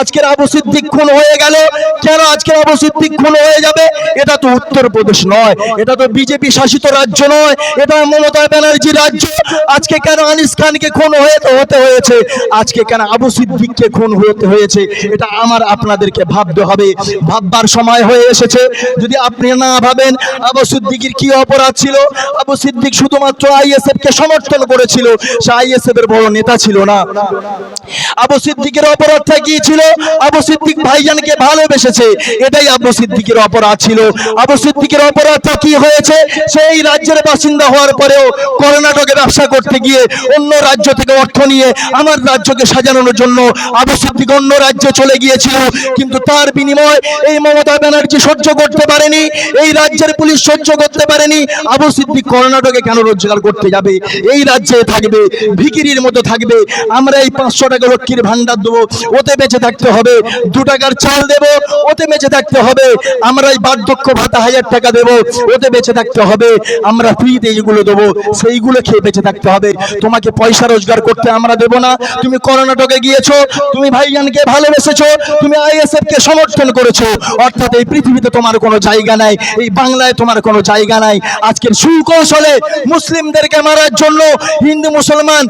আজকের আবু সিদ্দিক খুন হয়ে গেল কেন? আজকের আবু সিদ্দিক খুন হয়ে যাবে? এটা তো উত্তরপ্রদেশ নয়, এটা তো বিজেপি শাসিত রাজ্য নয়, এটা মমতা ব্যানার্জি রাজ্য। আজকে কেন আনিস খানকে খুন হতে হয়েছে? আজকে কেন আবু সিদ্দিককে খুন হতে হয়েছে? এটা আমার আপনাদেরকে ভাবতে হবে, ভাববার সময় হয়ে এসেছে। যদি আপনি না ভাবেন আবু সিদ্দিকের কি অপরাধ ছিল? আবু সিদ্দিক শুধুমাত্র আইএসএফ কে সমর্থন করেছিল, সে আইএসএফ এর বড় নেতা ছিল না। আবু সিদ্দিকের অপরাধটা কি ছিল? আবু সিদ্দিক ভাইজানকে ভালোবেসেছে, এটাই আবু সিদ্দিকের অপরাধ ছিল। আবু সিদ্দিকের অপরাধটা কি হয়েছে? সেই রাজ্যের বাসিন্দা হওয়ার পরেও কর্ণাটকে ব্যবসা করতে গিয়ে অন্য রাজ্য থেকে অর্থ নিয়ে আমার রাজ্যকে সাজানোর জন্য আবু সিদ্দিক অন্য রাজ্যে চলে গিয়েছিল। কিন্তু তার বিনিময় এই মমতা ব্যানার্জি সহ্য করতে পারেনি, এই রাজ্যের পুলিশ সহ্য করতে পারেনি। আবু সিদ্দিক কর্ণাটকে কেন রোজগার করতে যাবে? এই রাজ্যে থাকবে, ভিখিরির মতো থাকবে। আমরা এই 500 টাকা লক্ষ্মীর ভান্ডার দেবো, ওতে বেঁচে থাকতে হবে। 2 টাকার চাল দেবো, ওতে বেঁচে থাকতে হবে। আমরা এই বার্ধক্য ভাতা 1000 টাকা দেবো, ওতে বেঁচে থাকতে হবে। আমরা ফ্রিতে এইগুলো দেবো, সেইগুলো খেয়ে বেঁচে থাকতে হবে। তোমাকে পয়সা রোজগার করতে আমরা দেবো না। তুমি কর্ণাটকে গিয়েছো, তুমি ভাইজানকে ভালোবেসেছো, তুমি আইএসএফ কে সমর্থন করেছো, অর্থাৎ এই পৃথিবীতে তোমার কোনো জায়গা নাই, এই বাংলায় তোমার কোনো জায়গা নাই। আজকের সুকৌশলে মুসলিমদেরকে মারার জন্য হিন্দু মুসলমান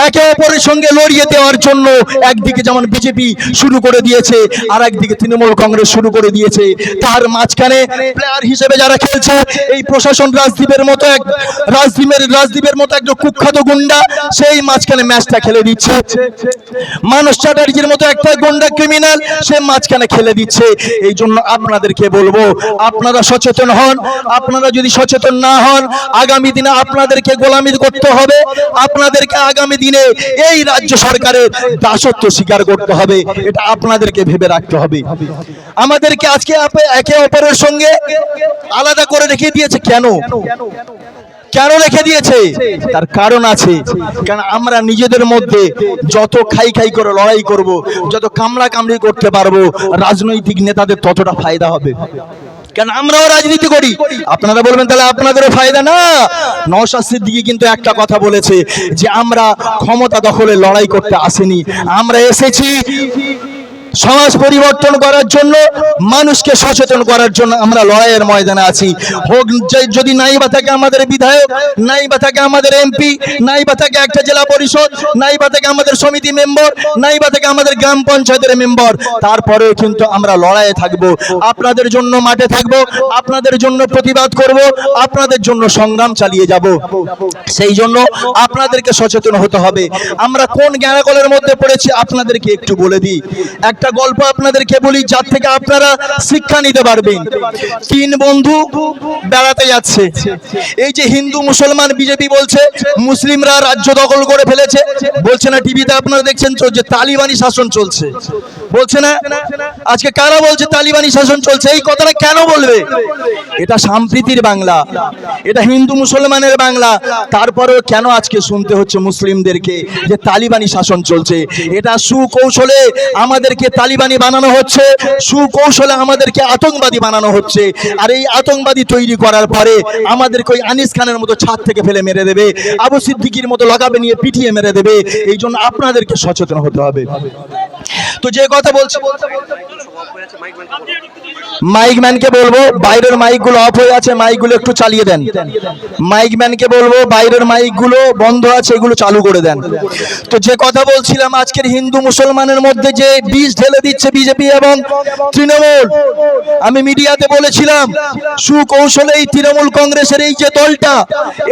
একে অপরের সঙ্গে লড়িয়ে দেওয়ার জন্য একদিকে যেমন বিজেপি শুরু করে দিয়েছে, আর একদিকে তৃণমূল কংগ্রেস শুরু করে দিয়েছে। তার মাঝখানে প্লেয়ার হিসেবে যারা খেলছে, এই প্রশাসন রাজদীপের মতো একটা কুখ্যাত গুন্ডা, সেই মাঝখানে ম্যাচটা খেলে দিচ্ছে। মানস চ্যাটার্জির মতো একটা গুন্ডা ক্রিমিনাল, সে মাঝখানে খেলে দিচ্ছে। এই জন্য আপনাদেরকে বলবো, আপনারা সচেতন হন। আপনারা যদি সচেতন না হন, আগামী দিনে আপনাদেরকে গোলামি করতে হবে। আপনাদেরকে আগামী দিনে এই রাজ্য সরকারের দাসত্ব স্বীকার করতে হবে। এটা আপনাদেরকে ভেবে রাখতে হবে। আমাদেরকে আজকে একে অপরের সঙ্গে আলাদা করে রেখে দিয়েছে। কেন রেখে দিয়েছে? তার কারণ আছে। কারণ আমরা নিজেদের মধ্যে যত খাই করে লড়াই করব, যত কামড়ি করতে পারবো, রাজনৈতিক নেতাদের ততটা ফায়দা হবে। কেন আমরাও রাজনীতি করি। আপনারা বলবেন তাহলে আপনাদেরও ফায়দা না। নওশাদ সিদ্দিকী কিন্তু একটা কথা বলেছে যে আমরা ক্ষমতা দখলে লড়াই করতে আসিনি, আমরা এসেছি সমাজ পরিবর্তন করার জন্য, মানুষকে সচেতন করার জন্য আমরা লড়াইয়ের ময়দানে আছি। হোক যদি নাই বা থাকে আমাদের বিধায়ক, নাই বা থাকে আমাদের এমপি, নাই বা থাকে একটা জেলা পরিষদ, নাই বা থাকে আমাদের সমিতি মেম্বার, নাই বা থাকে আমাদের গ্রাম পঞ্চায়েতের মেম্বার, তারপরেও কিন্তু আমরা লড়াইয়ে থাকবো। আপনাদের জন্য মাঠে থাকবো, আপনাদের জন্য প্রতিবাদ করব, আপনাদের জন্য সংগ্রাম চালিয়ে যাব। সেই জন্য আপনাদেরকে সচেতন হতে হবে। আমরা কোন জ্ঞানাকলের মধ্যে পড়েছি আপনাদেরকে একটু বলে দিই। একটা গল্প আপনাদেরকে বলি, যার থেকে আপনারা শিক্ষা নিতে পারবেন। 3 বন্ধু বেড়াতে যাচ্ছে। এই যে হিন্দু মুসলমান, বিজেপি বলছে মুসলিমরা রাজ্য দখল করে ফেলেছে, বলছে না? টিভিতে আপনারা দেখছেন যে তালিবানি শাসন চলছে, বলছে না? আজকে কারা বলছে তালিবানি শাসন চলছে? এই কথাটা কেন বলবে? এটা সম্প্রীতির বাংলা, এটা হিন্দু মুসলমানের বাংলা। তারপরেও কেন আজকে শুনতে হচ্ছে মুসলিমদেরকে যে তালিবানি শাসন চলছে? এটা সুকৌশলে আমাদেরকে তালিবানি বানানো হচ্ছে, সুকৌশলে আমাদেরকে আতঙ্কবাদী বানানো হচ্ছে। আর এই আতঙ্কবাদী তৈরি করার পরে আমাদেরকে ওই আনিস খানের মতো ছাদ থেকে ফেলে মেরে দেবে, আবু সিদ্দিকির মতো লাগাবে নিয়ে পিটিয়ে মেরে দেবে। এই জন্য আপনাদেরকে সচেতন হতে হবে। তো যে কথা বলছি, মাইক ম্যানকে বলবো বাইরের মাইকগুলো অফ হয়ে আছে, মাইকগুলো একটু চালিয়ে দেন। মাইক ম্যানকে বলবো বাইরের মাইকগুলো বন্ধ আছে, এগুলো চালু করে দেন। তো যে কথা বলছিলাম, আজকের হিন্দু মুসলমানের মধ্যে যে বিষ ঢেলে দিচ্ছে বিজেপি এবং তৃণমূল, আমি মিডিয়াতে বলেছিলাম সুকৌশলে এই তৃণমূল কংগ্রেসের এই যে দলটা,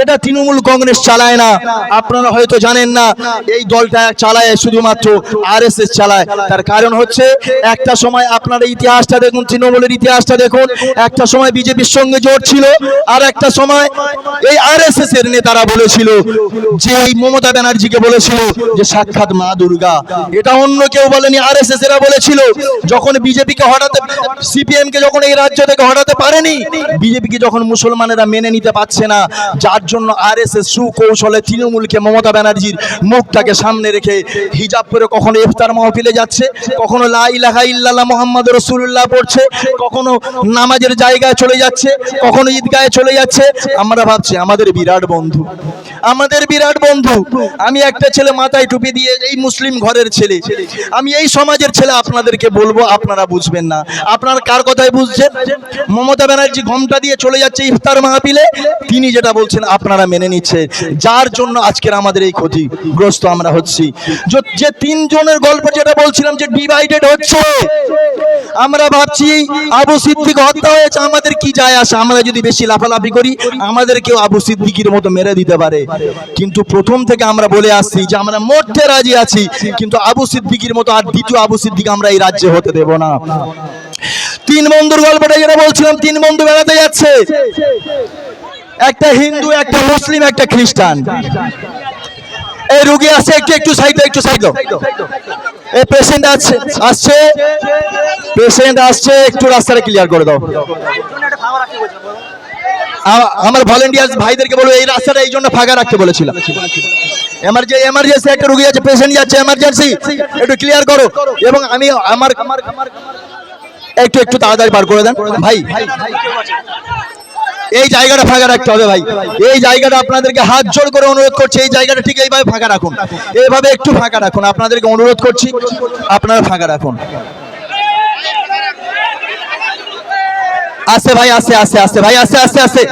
এটা তৃণমূল কংগ্রেস চালায় না। আপনারা হয়তো জানেন না, এই দলটা চালায় শুধুমাত্র আরএসএস চালায়। তার কারণ হচ্ছে একটা সময় আপনারা ইতিহাসটা দেখুন, তৃণমূলের ইতিহাসটা দেখুন, একটা সময় বিজেপির সঙ্গে জোট ছিল, আর একটা সময় এই আরএসএস এর নেতারা বলেছিল যে এই মমতা ব্যানার্জিকে বলেছিল যে সাক্ষাৎ মা দুর্গা। এটা অন্য কেউ বলেনি, আরএসএস এরা বলেছিল। যখন বিজেপিকে হটাতে, সিপিএম কে যখন এই রাজ্য থেকে হটাতে পারেনি, বিজেপিকে যখন মুসলমানেরা মেনে নিতে পারছে না, যার জন্য আরএসএস সুকৌশলে তৃণমূলকে, মমতা ব্যানার্জির মুখটাকে সামনে রেখে হিজাব পরে কখনো ইফতার মাহফিলে যাচ্ছে, কখনো লা ইলাহা ইল্লাল্লাহ মুহাম্মাদুর মোহাম্মদ রাসূলুল্লাহ পড়ছে, কখনো নামাজের জায়গায় চলে যাচ্ছে, কখনো ঈদগাহে চলে যাচ্ছে। আমরা ভাবছি আমাদের বিরাট বন্ধু, আমাদের বিরাট বন্ধু। আমি একটা ছেলে মাথায় টুপি দিয়ে, এই মুসলিম ঘরের ছেলে, আমি এই সমাজের ছেলে, আপনাদেরকে বলবো আপনারা বুঝবেন না। আপনারা কার কথায় বুঝছেন? মমতা ব্যানার্জি ঘোমটা দিয়ে চলে যাচ্ছে ইফতার মাহফিলে, তিনি যেটা বলছেন আপনারা মেনে নিচ্ছে, যার জন্য আজকের আমাদের এই ক্ষতিগ্রস্ত আমরা হচ্ছি। যে তিনজনের গল্প যেটা বলছিলাম যে ডিভাইডেড হচ্ছে, আমরা ভাবছি আবু সিদ্দিক হত্যা হয়েছে, আমাদের কি যায় আসে? আমরা যদি বেশি লাফালাফি করি আমাদেরকেও আবু সিদ্দিকের মতো মেরে দিতে পারে। কিন্তু প্রথম থেকে আমরা বলে আসছি যে আমরা মরতে রাজি আছি, কিন্তু আবু সিদ্দিকের মতো আর দ্বিতীয় আবু সিদ্দিক আমরা এই রাজ্যে হতে দেব না। তিন বন্ধুর গল্পটা যেটা বলছিলাম, তিন বন্ধু বেড়াতে যাচ্ছে, একটা হিন্দু, একটা মুসলিম, একটা খ্রিস্টান। এই রোগী আসছে, একটু সাইড দাও, একটু সাইড দাও। এই পেশেন্ট আসছে, পেশেন্ট আসছে, একটু রাস্তাটা ক্লিয়ার করে দাও। আমার ভলেন্টিয়ার ভাইদেরকে বলবো এই রাস্তাটা এই জন্য ফাঁকা রাখতে বলেছিলাম। এমার্জেন্সি একটা রোগী আছে, পেশেন্ট যাচ্ছে এমার্জেন্সি, একটু ক্লিয়ার করো। এবং আমি আমার একটু তাড়াতাড়ি পার করে দেন ভাই, এই জায়গাটা ফাঁকা রাখতে হবে ভাই। এই জায়গাটা আপনাদেরকে হাত জোড় করে অনুরোধ করছি, এই জায়গাটা ঠিক এইভাবে ফাঁকা রাখুন, এইভাবে একটু ফাঁকা রাখুন, আপনাদেরকে অনুরোধ করছি, আপনারা ফাঁকা রাখুন। আসে ভাই, আসে আসে আসে ভাই, আসে আসে আসে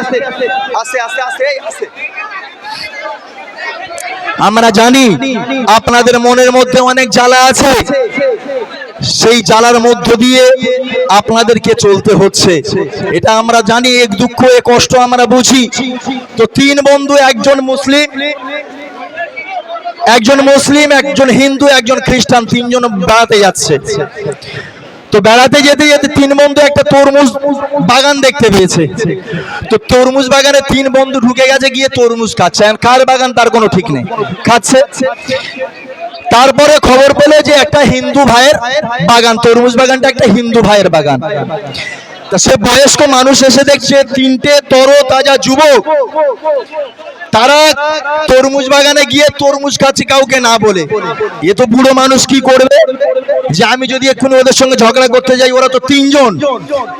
আসে আসে আসে আসে। আমরা জানি আপনাদের মনের মধ্যে অনেক জ্বালা আছে, সেই জ্বালার মধ্য দিয়ে আপনাদেরকে চলতে হচ্ছে, এটা আমরা জানি। এক দুঃখ, এক কষ্ট আমরা বুঝি। তো তিন বন্ধু, একজন মুসলিম, একজন হিন্দু, একজন খ্রিস্টান, তিনজন বেড়াতে যাচ্ছে। তো বেড়াতে যেতে যেতে তিন বন্ধু একটা তরমুজ বাগান দেখতে পেয়েছে। তো তরমুজ বাগানে তিন বন্ধু ঢুকে গেছে, গিয়ে তরমুজ খাচ্ছে। কার বাগান তার কোনো ঠিক নেই, খাচ্ছে। তারপরে খবর পেলে যে একটা হিন্দু ভাইয়ের বাগান, তরমুজ বাগানটা একটা হিন্দু ভাইয়ের বাগান। তা সে বয়স্ক মানুষ এসে দেখছে তিনটে তরতাজা যুবক, তারা তরমুজ বাগানে গিয়ে তরমুজ খাচ্ছে কাউকে না বলে। এ তো বুড়ো মানুষ কি করবে, যে আমি যদি এক্ষুনি ওদের সঙ্গে ঝগড়া করতে যাই, ওরা তো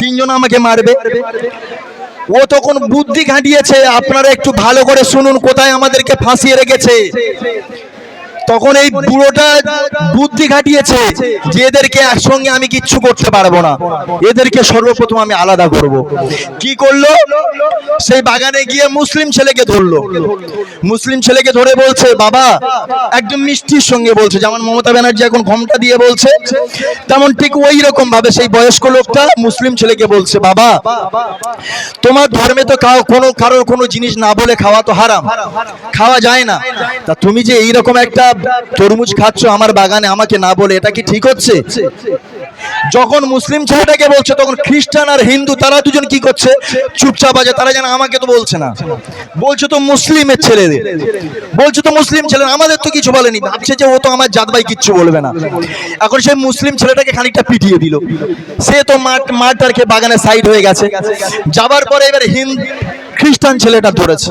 তিনজন আমাকে মারবে। ও তখন বুদ্ধি খাটিয়েছে, আপনারা একটু ভালো করে শুনুন কোথায় আমাদেরকে ফাঁসিয়ে রেখেছে। তখন এই বুড়োটা বুদ্ধি খাটিয়েছে যে এদেরকে একসঙ্গে আমি কিচ্ছু করতে পারবো না, এদেরকে সর্বপ্রথম আমি আলাদা করব। কি করলো, সেই বাগানে গিয়ে মুসলিম ছেলেকে ধরলো। মুসলিম ছেলেকে ধরে বলছে, বাবা, একদম মিষ্টির সঙ্গে বলছে, যেমন মমতা ব্যানার্জি এখন ঘোমটা দিয়ে বলছে, তেমন ঠিক ওই রকম ভাবে সেই বয়স্ক লোকটা মুসলিম ছেলেকে বলছে, বাবা, তোমার ধর্মে তো কারোর কোনো জিনিস না বলে খাওয়া তো হারাম, খাওয়া যায় না। তা তুমি যে এইরকম একটা তরমুজ খাচ্ছ আমার বাগানে আমাকে না বলে, এটা কি ঠিক হচ্ছে? যখন মুসলিম ছেলেটাকে বলছে, তখন খ্রিস্টান আর হিন্দু তারা দুজন কি করছে, চুপচাপ আছে। তারা যেন আমাকে তো বলছে না, বলছে তো মুসলিমের ছেলেদের, বলছে তো মুসলিম ছেলে, আমাদের তো কিছু বলেনি। ভাবছে যে ও তো আমার জাত ভাই, কিচ্ছু বলবে না। এখন সেই মুসলিম ছেলেটাকে খানিকটা পিটিয়ে দিল, সে তো মাঠ আর খেয়ে বাগানে সাইড হয়ে গেছে। যাবার পরে এবার খ্রিস্টান ছেলেটা ধরেছে,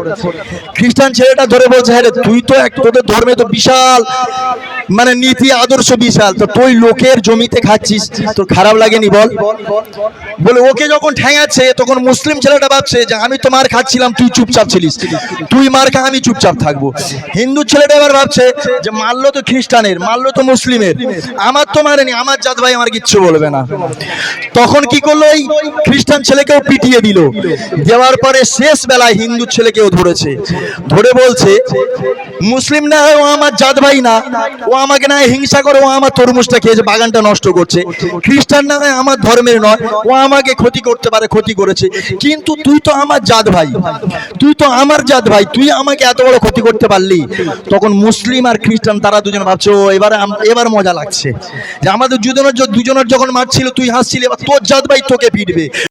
খ্রিস্টান ছেলেটা ধরে বলছে, হ্যাঁ রে, তুই তো তোদের ধর্মে তো বিশাল মানে নীতি আদর্শ বিশাল, তো তুই লোকের জমিতে খাচ্ছিস, তোর খারাপ লাগেনি বল? বলে ওকে যখন ঠ্যাঙাচ্ছে, তখন মুসলিম ছেলেটা ভাবছে যে আমি তো মার খাচ্ছিলাম, তুই চুপচাপ ছিলিস, তুই মার খা, আমি চুপচাপ থাকবো। হিন্দু ছেলেটা এবার ভাবছে যে মারলো তো খ্রিস্টানের, মারলো তো মুসলিমের, আমার তো মারেনি, আমার জাত ভাই আমার কিচ্ছু বলবে না। তখন কি করলো, এই খ্রিস্টান ছেলেকেও পিটিয়ে দিল। দেওয়ার পরে শেষ বেলায় হিন্দু ছেলেকেও ধরেছে, ধরে বলছে, মুসলিম না হয় ও আমার জাত ভাই না, ও আমাকে না হিংসা করে, ও আমার তরমুজটা খেয়েছে, বাগানটা নষ্ট করছে। খ্রিস্টান না হয় আমার ধর্মের নয়, ও আমাকে ক্ষতি করতে পারে, ক্ষতি করেছে, কিন্তু তুই তো আমার জাত ভাই, তুই তো আমার জাত ভাই, তুই আমাকে এত বড় ক্ষতি করতে পারলি। তখন মুসলিম আর খ্রিস্টান তারা দুজন ভাবছে, ও এবার মজা লাগছে, যে আমাদের দুজনের যখন মারছিল তুই হাসছিলি, এবার তোর জাত ভাই তোকে পিটবে।